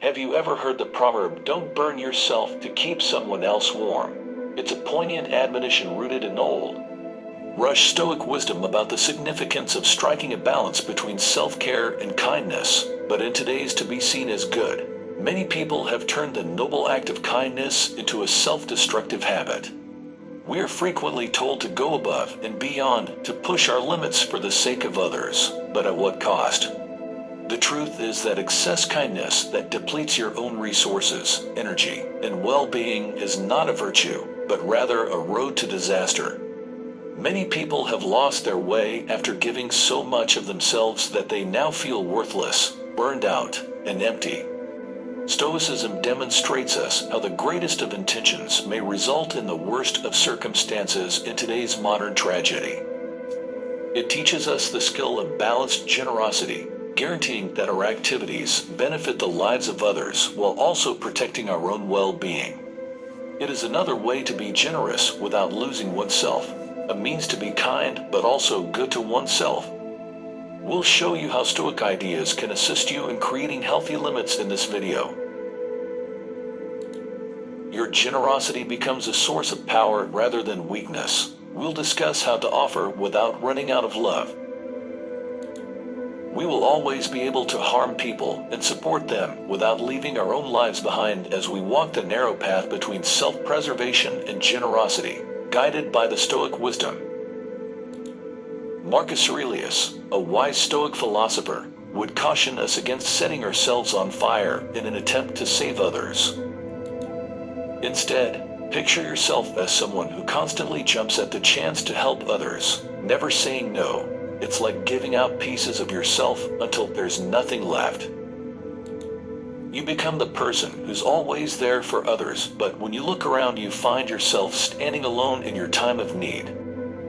Have you ever heard the proverb, "Don't burn yourself to keep someone else warm"? It's a poignant admonition rooted in old, rush Stoic wisdom about the significance of striking a balance between self-care and kindness, but in today's to be seen as good. Many people have turned the noble act of kindness into a self-destructive habit. We are frequently told to go above and beyond, to push our limits for the sake of others, but at what cost? The truth is that excess kindness that depletes your own resources, energy, and well-being is not a virtue, but rather a road to disaster. Many people have lost their way after giving so much of themselves that they now feel worthless, burned out, and empty. Stoicism demonstrates us how the greatest of intentions may result in the worst of circumstances in today's modern tragedy. It teaches us the skill of balanced generosity, guaranteeing that our activities benefit the lives of others while also protecting our own well-being. It is another way to be generous without losing oneself, a means to be kind but also good to oneself. We'll show you how Stoic ideas can assist you in creating healthy limits in this video. Your generosity becomes a source of power rather than weakness. We'll discuss how to offer without running out of love. We will always be able to harm people and support them without leaving our own lives behind as we walk the narrow path between self-preservation and generosity, guided by the Stoic wisdom. Marcus Aurelius, a wise Stoic philosopher, would caution us against setting ourselves on fire in an attempt to save others. Instead, picture yourself as someone who constantly jumps at the chance to help others, never saying no. It's like giving out pieces of yourself until there's nothing left. You become the person who's always there for others, but when you look around you find yourself standing alone in your time of need.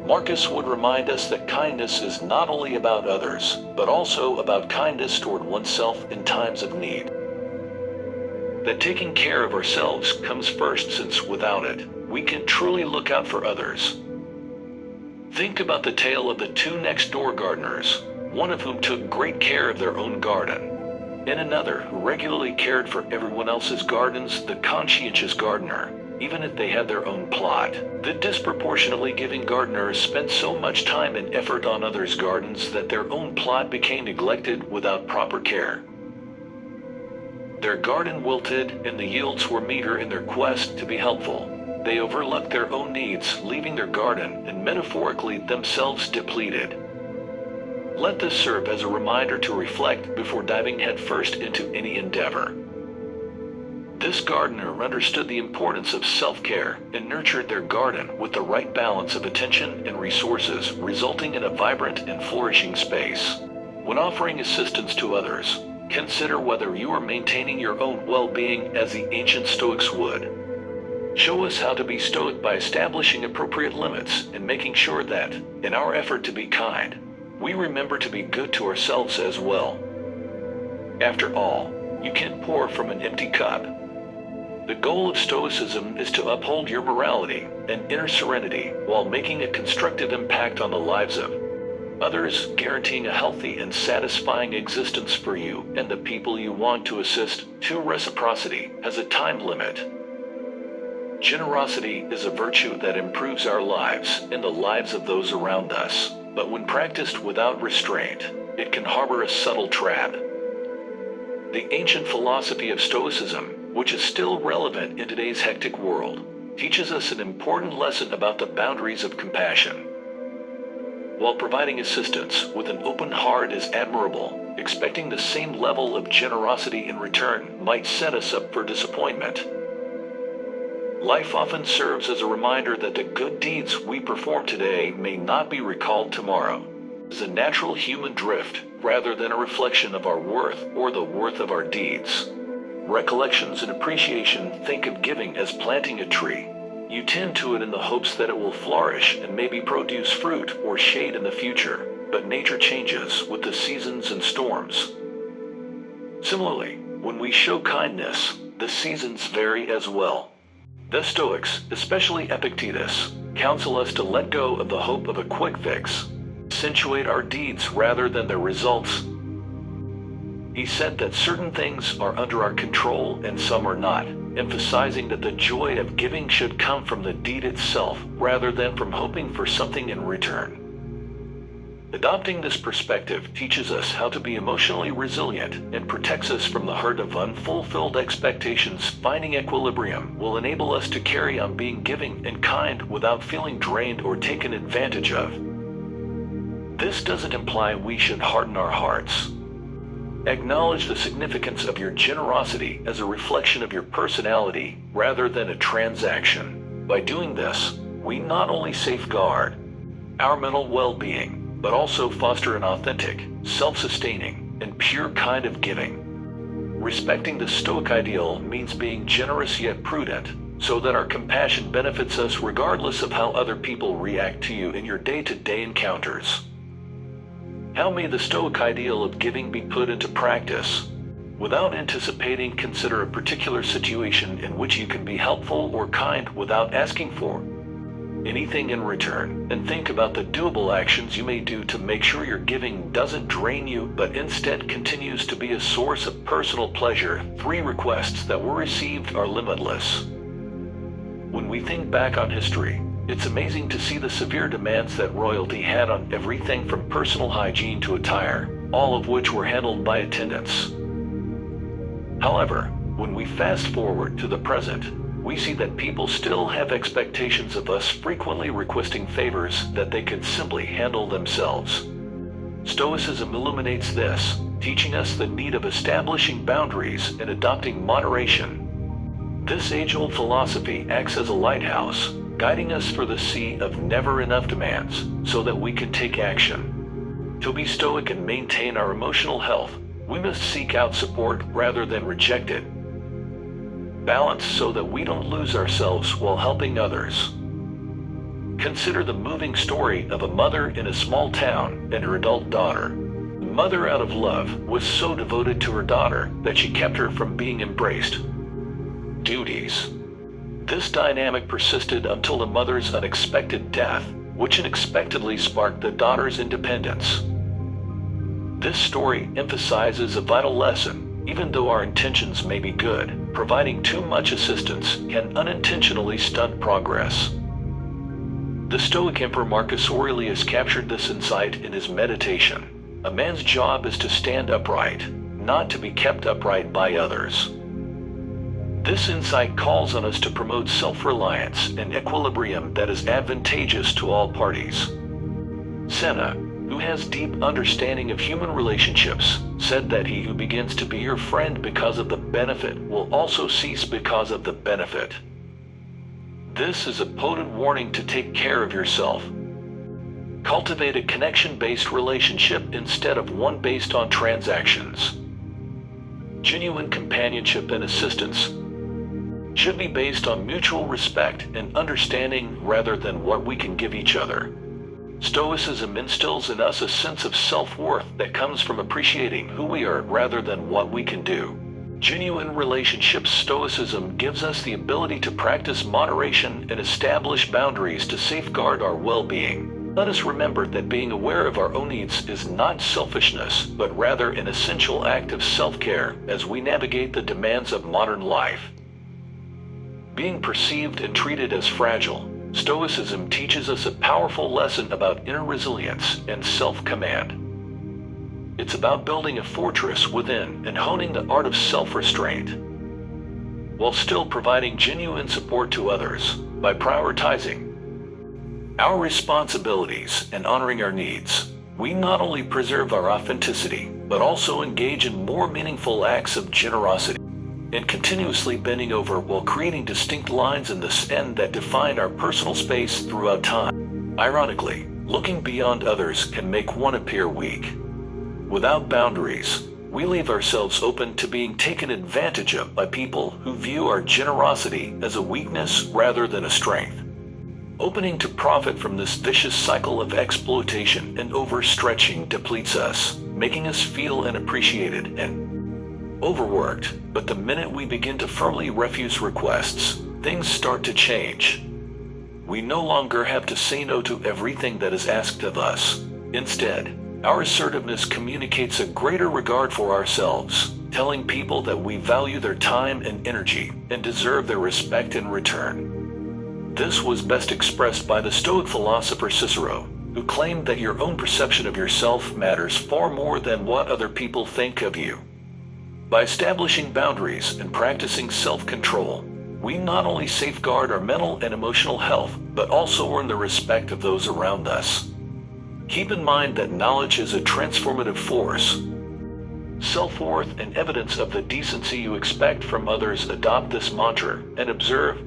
Marcus would remind us that kindness is not only about others, but also about kindness toward oneself in times of need. That taking care of ourselves comes first, since without it, we can truly look out for others. Think about the tale of the two next-door gardeners, one of whom took great care of their own garden, and another who regularly cared for everyone else's gardens, the conscientious gardener, even if they had their own plot. The disproportionately giving gardeners spent so much time and effort on others' gardens that their own plot became neglected without proper care. Their garden wilted and the yields were meager in their quest to be helpful. They overlooked their own needs, leaving their garden and metaphorically themselves depleted. Let this serve as a reminder to reflect before diving headfirst into any endeavor. This gardener understood the importance of self-care and nurtured their garden with the right balance of attention and resources, resulting in a vibrant and flourishing space. When offering assistance to others, consider whether you are maintaining your own well-being as the ancient Stoics would. Show us how to be Stoic by establishing appropriate limits and making sure that, in our effort to be kind, we remember to be good to ourselves as well. After all, you can't pour from an empty cup. The goal of Stoicism is to uphold your morality and inner serenity while making a constructive impact on the lives of others, guaranteeing a healthy and satisfying existence for you and the people you want to assist. True reciprocity has a time limit. Generosity is a virtue that improves our lives and the lives of those around us, but when practiced without restraint, it can harbor a subtle trap. The ancient philosophy of Stoicism, which is still relevant in today's hectic world, teaches us an important lesson about the boundaries of compassion. While providing assistance with an open heart is admirable, expecting the same level of generosity in return might set us up for disappointment. Life often serves as a reminder that the good deeds we perform today may not be recalled tomorrow. It is a natural human drift rather than a reflection of our worth or the worth of our deeds. Recollections and appreciation think of giving as planting a tree. You tend to it in the hopes that it will flourish and maybe produce fruit or shade in the future, but nature changes with the seasons and storms. Similarly, when we show kindness, the seasons vary as well. The Stoics, especially Epictetus, counsel us to let go of the hope of a quick fix, accentuate our deeds rather than their results. He said that certain things are under our control and some are not, emphasizing that the joy of giving should come from the deed itself rather than from hoping for something in return. Adopting this perspective teaches us how to be emotionally resilient and protects us from the hurt of unfulfilled expectations. Finding equilibrium will enable us to carry on being giving and kind without feeling drained or taken advantage of. This doesn't imply we should harden our hearts. Acknowledge the significance of your generosity as a reflection of your personality rather than a transaction. By doing this, we not only safeguard our mental well-being, but also foster an authentic, self-sustaining, and pure kind of giving. Respecting the Stoic ideal means being generous yet prudent, so that our compassion benefits us regardless of how other people react to you in your day-to-day encounters. How may the Stoic ideal of giving be put into practice? Without anticipating, consider a particular situation in which you can be helpful or kind without asking for anything in return, and think about the doable actions you may do to make sure your giving doesn't drain you but instead continues to be a source of personal pleasure. 3 requests that were received are limitless. When we think back on history, it's amazing to see the severe demands that royalty had on everything from personal hygiene to attire, all of which were handled by attendants. However, when we fast forward to the present, we see that people still have expectations of us, frequently requesting favors that they could simply handle themselves. Stoicism illuminates this, teaching us the need of establishing boundaries and adopting moderation. This age-old philosophy acts as a lighthouse, guiding us through the sea of never-enough demands, so that we can take action. To be stoic and maintain our emotional health, we must seek out support rather than reject it. Balance so that we don't lose ourselves while helping others. Consider the moving story of a mother in a small town and her adult daughter. The mother, out of love, was so devoted to her daughter that she kept her from being embraced duties. This dynamic persisted until the mother's unexpected death, which unexpectedly sparked the daughter's independence. This story emphasizes a vital lesson. Even though our intentions may be good, providing too much assistance can unintentionally stunt progress. The Stoic Emperor Marcus Aurelius captured this insight in his meditation. A man's job is to stand upright, not to be kept upright by others. This insight calls on us to promote self-reliance and equilibrium that is advantageous to all parties. Senna, who has deep understanding of human relationships, said that he who begins to be your friend because of the benefit will also cease because of the benefit. This is a potent warning to take care of yourself. Cultivate a connection-based relationship instead of one based on transactions. Genuine companionship and assistance should be based on mutual respect and understanding rather than what we can give each other. Stoicism instills in us a sense of self-worth that comes from appreciating who we are rather than what we can do. Genuine relationships. Stoicism gives us the ability to practice moderation and establish boundaries to safeguard our well-being. Let us remember that being aware of our own needs is not selfishness, but rather an essential act of self-care as we navigate the demands of modern life. Being perceived and treated as fragile, Stoicism teaches us a powerful lesson about inner resilience and self-command. It's about building a fortress within and honing the art of self-restraint, while still providing genuine support to others by prioritizing our responsibilities and honoring our needs. We not only preserve our authenticity, but also engage in more meaningful acts of generosity, and continuously bending over while creating distinct lines in the sand that define our personal space throughout time. Ironically, looking beyond others can make one appear weak. Without boundaries, we leave ourselves open to being taken advantage of by people who view our generosity as a weakness rather than a strength. Opening to profit from this vicious cycle of exploitation and overstretching depletes us, making us feel unappreciated and overworked. But the minute we begin to firmly refuse requests, things start to change. We no longer have to say no to everything that is asked of us. Instead, Our assertiveness communicates a greater regard for ourselves, telling people that we value their time and energy and deserve their respect in return. This was best expressed by the Stoic philosopher Cicero, who claimed that your own perception of yourself matters far more than what other people think of you. By establishing boundaries and practicing self-control, we not only safeguard our mental and emotional health, but also earn the respect of those around us. Keep in mind that knowledge is a transformative force. Self-worth and evidence of the decency you expect from others. Adopt this mantra and observe,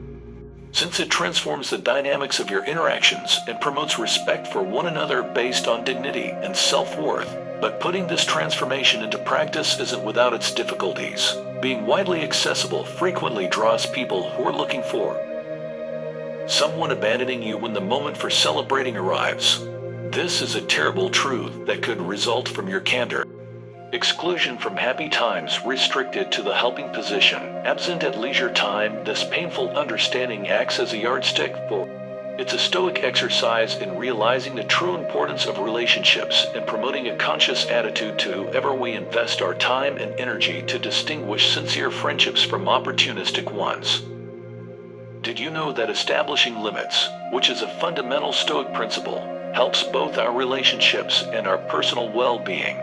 since it transforms the dynamics of your interactions and promotes respect for one another based on dignity and self-worth. But putting this transformation into practice isn't without its difficulties. Being widely accessible frequently draws people who are looking for someone abandoning you when the moment for celebrating arrives. This is a terrible truth that could result from your candor. Exclusion from happy times, restricted to the helping position, absent at leisure time. This painful understanding acts as a yardstick for It's a Stoic exercise in realizing the true importance of relationships and promoting a conscious attitude to whoever we invest our time and energy to distinguish sincere friendships from opportunistic ones. Did you know that establishing limits, which is a fundamental Stoic principle, helps both our relationships and our personal well-being?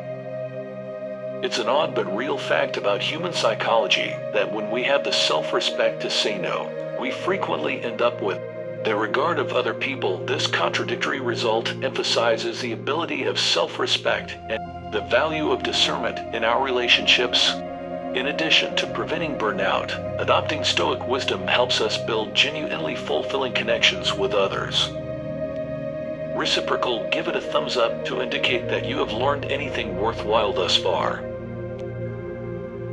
It's an odd but real fact about human psychology that when we have the self-respect to say no, we frequently end up with the regard of other people. This contradictory result emphasizes the ability of self-respect and the value of discernment in our relationships. In addition to preventing burnout, adopting Stoic wisdom helps us build genuinely fulfilling connections with others. Reciprocal. Give it a thumbs up to indicate that you have learned anything worthwhile thus far.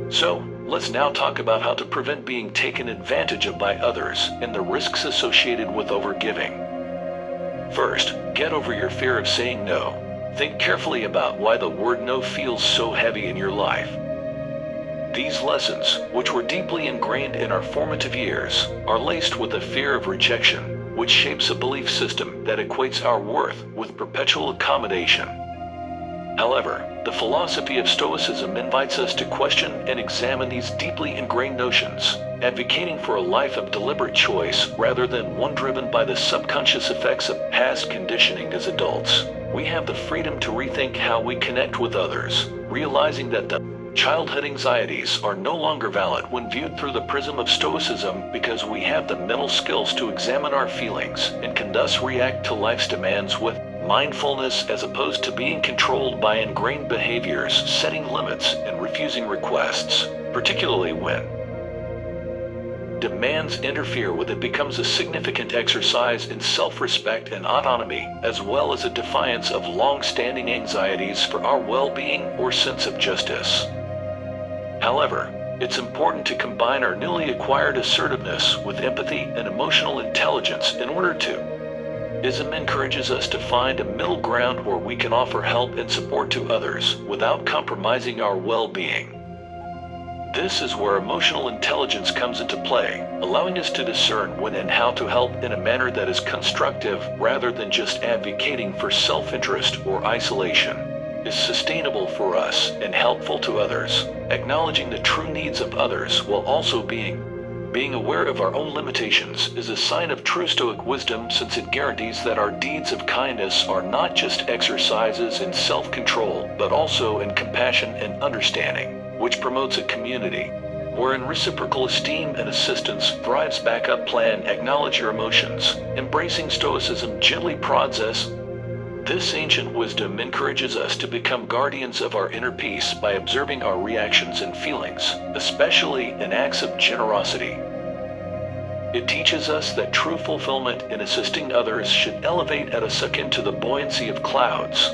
So, let's now talk about how to prevent being taken advantage of by others and the risks associated with overgiving. First, get over your fear of saying no. Think carefully about why the word no feels so heavy in your life. These lessons, which were deeply ingrained in our formative years, are laced with a fear of rejection, which shapes a belief system that equates our worth with perpetual accommodation. However, the philosophy of Stoicism invites us to question and examine these deeply ingrained notions, advocating for a life of deliberate choice rather than one driven by the subconscious effects of past conditioning. As adults, we have the freedom to rethink how we connect with others, realizing that the childhood anxieties are no longer valid when viewed through the prism of Stoicism, because we have the mental skills to examine our feelings and can thus react to life's demands with mindfulness as opposed to being controlled by ingrained behaviors. Setting limits and refusing requests, particularly when demands interfere with it, becomes a significant exercise in self-respect and autonomy, as well as a defiance of long-standing anxieties for our well-being or sense of justice. However, it's important to combine our newly acquired assertiveness with empathy and emotional intelligence in order to Ism encourages us to find a middle ground where we can offer help and support to others without compromising our well-being. This is where emotional intelligence comes into play, allowing us to discern when and how to help in a manner that is constructive rather than just advocating for self-interest or isolation, is sustainable for us and helpful to others. Acknowledging the true needs of others while also being aware of our own limitations is a sign of true Stoic wisdom, since it guarantees that our deeds of kindness are not just exercises in self-control, but also in compassion and understanding, which promotes a community wherein reciprocal esteem and assistance thrives. Backup plan. Acknowledge your emotions. Embracing Stoicism gently prods us. This ancient wisdom encourages us to become guardians of our inner peace by observing our reactions and feelings, especially in acts of generosity. It teaches us that true fulfillment in assisting others should elevate us akin to the buoyancy of clouds.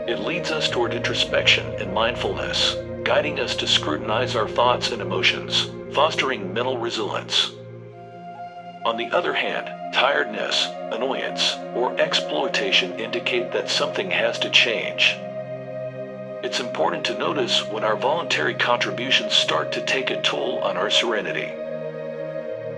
It leads us toward introspection and mindfulness, guiding us to scrutinize our thoughts and emotions, fostering mental resilience. On the other hand, tiredness, annoyance, or exploitation indicate that something has to change. It's important to notice when our voluntary contributions start to take a toll on our serenity.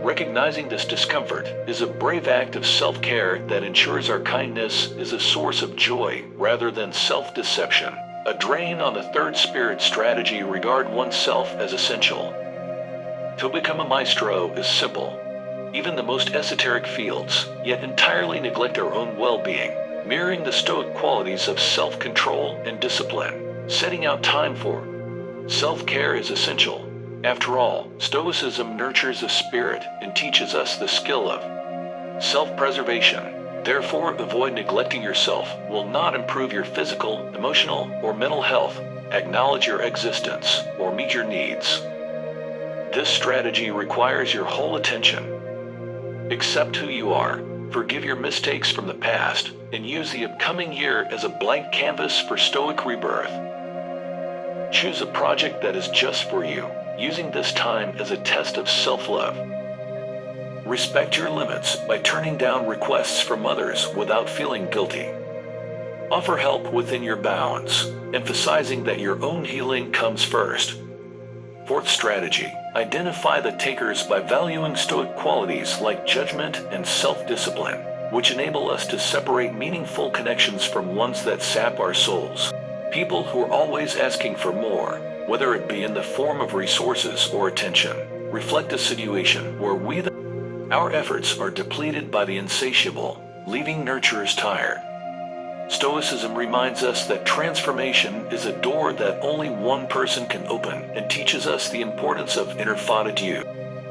Recognizing this discomfort is a brave act of self-care that ensures our kindness is a source of joy rather than self-deception. A drain on the third spirit strategy: regard oneself as essential. To become a maestro is simple. Even the most esoteric fields, yet entirely neglect our own well-being, mirroring the Stoic qualities of self-control and discipline. Setting out time for self-care is essential. After all, Stoicism nurtures the spirit and teaches us the skill of self-preservation. Therefore, avoid neglecting yourself. Will not improve your physical, emotional, or mental health. Acknowledge your existence or meet your needs. This strategy requires your whole attention. Accept who you are, forgive your mistakes from the past, and use the upcoming year as a blank canvas for Stoic rebirth. Choose a project that is just for you, using this time as a test of self-love. Respect your limits by turning down requests from others without feeling guilty. Offer help within your bounds, emphasizing that your own healing comes first. Fourth strategy: identify the takers by valuing Stoic qualities like judgment and self-discipline, which enable us to separate meaningful connections from ones that sap our souls. People who are always asking for more, whether it be in the form of resources or attention, reflect a situation where our efforts are depleted by the insatiable, leaving nurturers tired. Stoicism reminds us that transformation is a door that only one person can open and teaches us the importance of inner fortitude.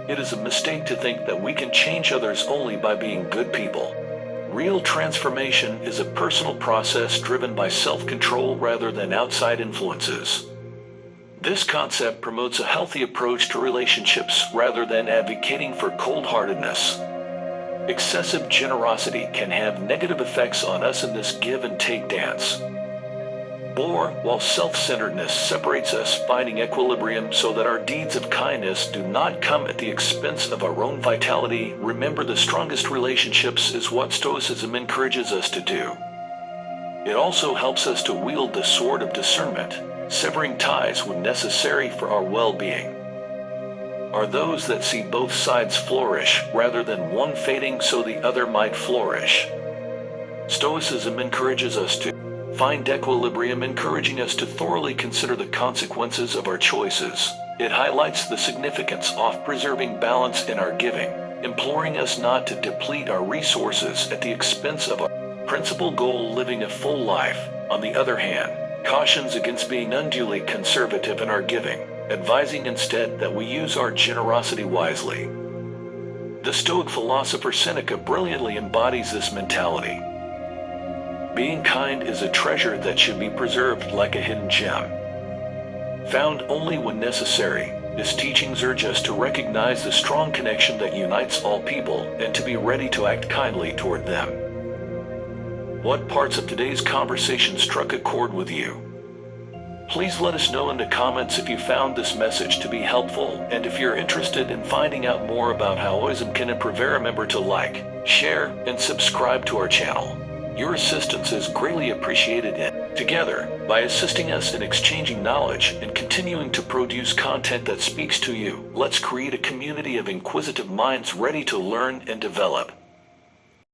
It is a mistake to think that we can change others only by being good people. Real transformation is a personal process driven by self-control rather than outside influences. This concept promotes a healthy approach to relationships rather than advocating for cold-heartedness. Excessive generosity can have negative effects on us in this give and take dance. While self-centeredness separates us, finding equilibrium so that our deeds of kindness do not come at the expense of our own vitality. Remember, the strongest relationships is what Stoicism encourages us to do. It also helps us to wield the sword of discernment, severing ties when necessary for our well-being. Are those that see both sides flourish rather than one fading so the other might flourish. Stoicism encourages us to find equilibrium, encouraging us to thoroughly consider the consequences of our choices. It highlights the significance of preserving balance in our giving, imploring us not to deplete our resources at the expense of our principal goal, living a full life. On the other hand, cautions against being unduly conservative in our giving, advising instead that we use our generosity wisely. The Stoic philosopher Seneca brilliantly embodies this mentality. Being kind is a treasure that should be preserved like a hidden gem, found only when necessary. His teachings urge us to recognize the strong connection that unites all people and to be ready to act kindly toward them. What parts of today's conversation struck a chord with you? Please let us know in the comments if you found this message to be helpful, and if you're interested in finding out more about how Stoicism can improve. Remember to like, share, and subscribe to our channel. Your assistance is greatly appreciated, and together, by assisting us in exchanging knowledge and continuing to produce content that speaks to you, let's create a community of inquisitive minds ready to learn and develop.